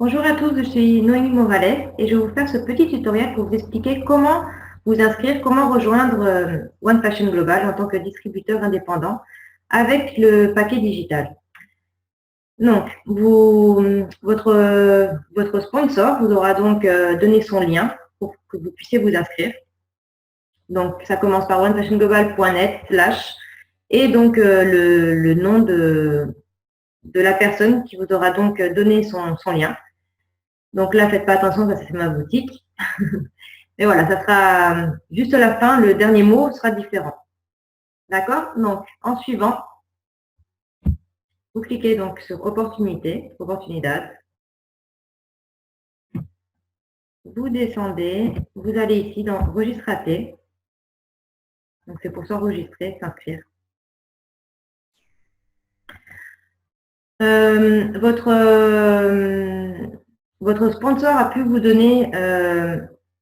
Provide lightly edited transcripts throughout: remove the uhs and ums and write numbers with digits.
Bonjour à tous, je suis Noémie Morales et je vais vous faire ce petit tutoriel pour vous expliquer comment vous inscrire, comment rejoindre One Fashion Global en tant que distributeur indépendant avec le paquet digital. Donc, votre sponsor vous aura donc donné son lien pour que vous puissiez vous inscrire. Donc, ça commence par onefashionglobal.net/ et donc le nom de la personne qui vous aura donc donné son lien. Donc là, faites pas attention parce que c'est ma boutique. Mais voilà, ça sera juste à la fin, le dernier mot sera différent. D'accord? Donc, en suivant, vous cliquez donc sur Oportunidad. Vous descendez, vous allez ici dans Registrater. Donc, c'est pour s'enregistrer, s'inscrire. Votre sponsor a pu vous donner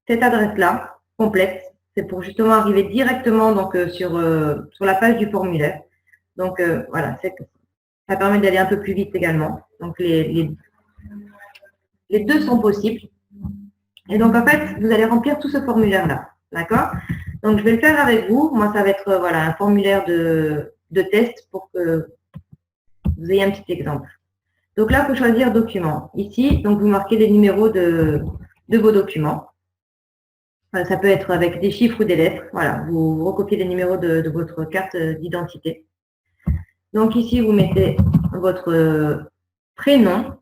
cette adresse-là, complète. C'est pour justement arriver directement donc, sur la page du formulaire. Donc, voilà, ça permet d'aller un peu plus vite également. Donc, les deux sont possibles. Et donc, en fait, vous allez remplir tout ce formulaire-là. D'accord? Donc, je vais le faire avec vous. Moi, ça va être voilà, un formulaire de test pour que vous ayez un petit exemple. Donc là, il faut choisir document. Ici, donc vous marquez les numéros de vos documents. Ça peut être avec des chiffres ou des lettres. Voilà, vous recopiez les numéros de votre carte d'identité. Donc ici, vous mettez votre prénom.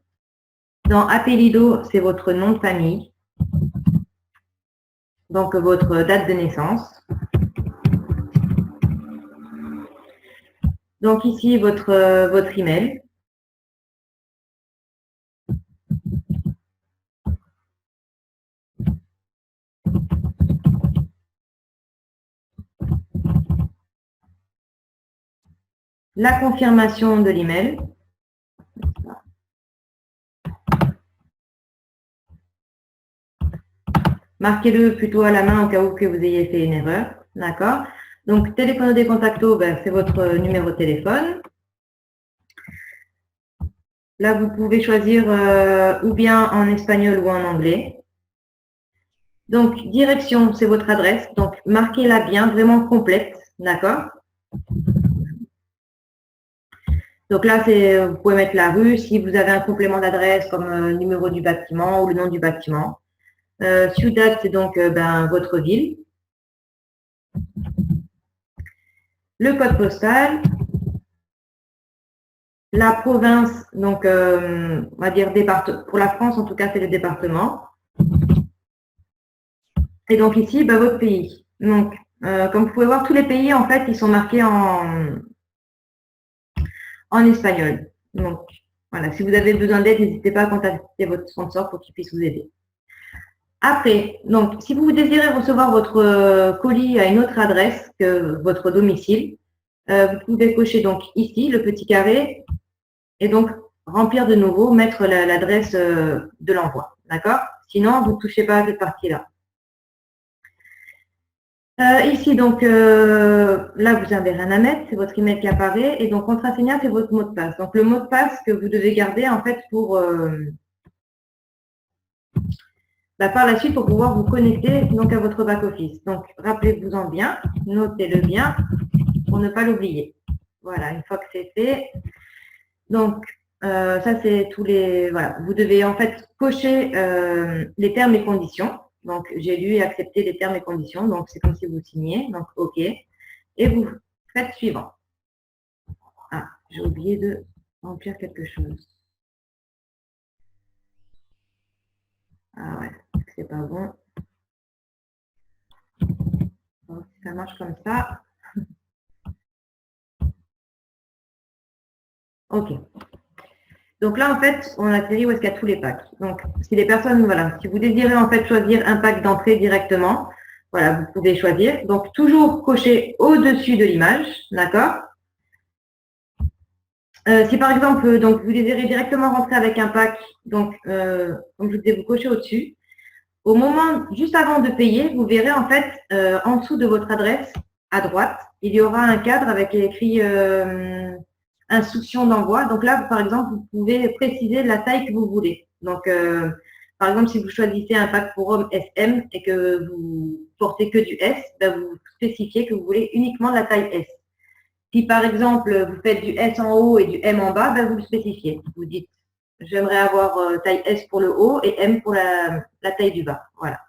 Dans Apellido, c'est votre nom de famille. Donc votre date de naissance. Donc ici, votre email. La confirmation de l'email. Marquez-le plutôt à la main au cas où que vous ayez fait une erreur. D'accord? Donc, téléphone des contactos, c'est votre numéro de téléphone. Là, vous pouvez choisir ou bien en espagnol ou en anglais. Donc, direction, c'est votre adresse. Donc, marquez-la bien, vraiment complète. D'accord? Donc là, vous pouvez mettre la rue. Si vous avez un complément d'adresse comme le numéro du bâtiment ou le nom du bâtiment. Ciudad, c'est donc votre ville. Le code postal. La province, donc on va dire département. Pour la France, en tout cas, c'est le département. Et donc ici, votre pays. Donc, comme vous pouvez voir, tous les pays, en fait, ils sont marqués en espagnol. Donc, voilà, si vous avez besoin d'aide, n'hésitez pas à contacter votre sponsor pour qu'il puisse vous aider. Après, donc, si vous désirez recevoir votre colis à une autre adresse que votre domicile, vous pouvez cocher donc ici le petit carré et donc remplir de nouveau, mettre l'adresse de l'envoi. D'accord? Sinon, vous ne touchez pas à cette partie-là. Ici, donc, là, vous n'avez rien à mettre, c'est votre email qui apparaît. Et donc, contraseña, c'est votre mot de passe. Donc, le mot de passe que vous devez garder, en fait, pour par la suite, pour pouvoir vous connecter donc, à votre back-office. Donc, rappelez-vous-en bien, notez-le bien pour ne pas l'oublier. Voilà, une fois que c'est fait. Donc, ça, c'est tous les… Voilà, vous devez, en fait, cocher les termes et conditions. Donc, j'ai lu et accepté les termes et conditions. Donc, c'est comme si vous signez. Donc, OK. Et vous faites suivant. Ah, j'ai oublié de remplir quelque chose. Ah ouais, c'est pas bon. Donc, ça marche comme ça. OK. Donc là, en fait, on atterrit où est-ce qu'il y a tous les packs. Donc, si les personnes, voilà, si vous désirez en fait choisir un pack d'entrée directement, voilà, vous pouvez choisir. Donc, toujours cocher au-dessus de l'image, d'accord? Si par exemple, donc, vous désirez directement rentrer avec un pack, donc, comme je vous disais, vous cochez au-dessus. Au moment, juste avant de payer, vous verrez en fait, en dessous de votre adresse, à droite, il y aura un cadre avec écrit instruction d'envoi. Donc là, par exemple, vous pouvez préciser la taille que vous voulez. Donc, par exemple, si vous choisissez un pack pour hommes SM et que vous portez que du S, ben, vous spécifiez que vous voulez uniquement la taille S. Si par exemple, vous faites du S en haut et du M en bas, ben, vous le spécifiez. Vous dites, j'aimerais avoir taille S pour le haut et M pour la taille du bas. Voilà.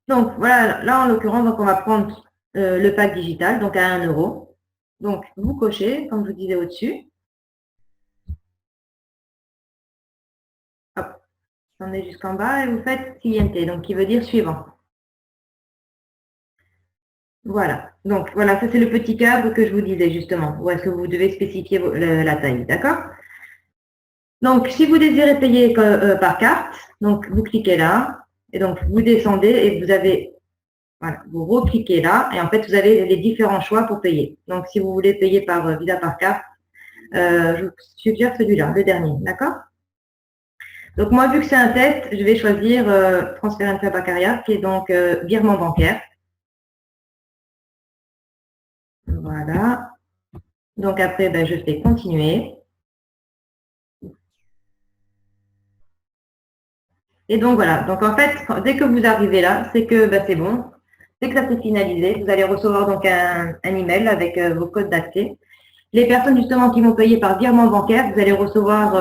Donc, voilà, là, en l'occurrence, donc on va prendre le pack digital, donc à 1 euro. Donc, vous cochez, comme je vous disais au-dessus. Hop, on est jusqu'en bas et vous faites siguiente, donc qui veut dire suivant. Voilà. Donc, voilà, ça c'est le petit cadre que je vous disais justement, où est-ce que vous devez spécifier la taille, d'accord? Donc, si vous désirez payer par carte, donc vous cliquez là, et donc vous descendez et vous avez, voilà, vous recliquez là, et en fait vous avez les différents choix pour payer. Donc, si vous voulez payer par Visa par carte, je vous suggère celui-là, le dernier, d'accord? Donc, moi, vu que c'est un test, je vais choisir transfert intrabancaire, qui est donc virement bancaire. Voilà. Donc, après, ben, je fais continuer. Et donc, voilà. Donc, en fait, dès que vous arrivez là, c'est que ben, c'est bon. Dès que ça s'est finalisé, vous allez recevoir donc un email avec vos codes d'accès. Les personnes, justement, qui vont payer par virement bancaire, vous allez recevoir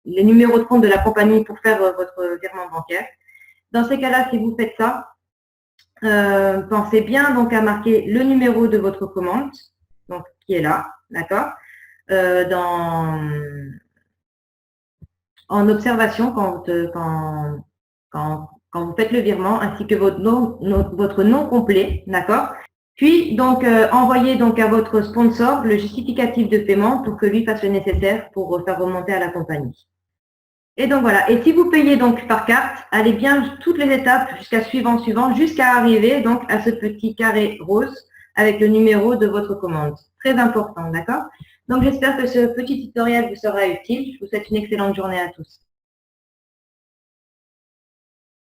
les numéros de compte de la compagnie pour faire votre virement bancaire. Dans ces cas-là, si vous faites ça, pensez bien donc à marquer le numéro de votre commande, donc qui est là, d'accord, en observation quand vous faites le virement, ainsi que votre nom complet, d'accord. Puis donc envoyez donc à votre sponsor le justificatif de paiement pour que lui fasse le nécessaire pour faire remonter à la compagnie. Et donc voilà. Et si vous payez donc par carte, allez bien toutes les étapes jusqu'à suivant, jusqu'à arriver donc à ce petit carré rose avec le numéro de votre commande. Très important, d'accord? Donc j'espère que ce petit tutoriel vous sera utile. Je vous souhaite une excellente journée à tous.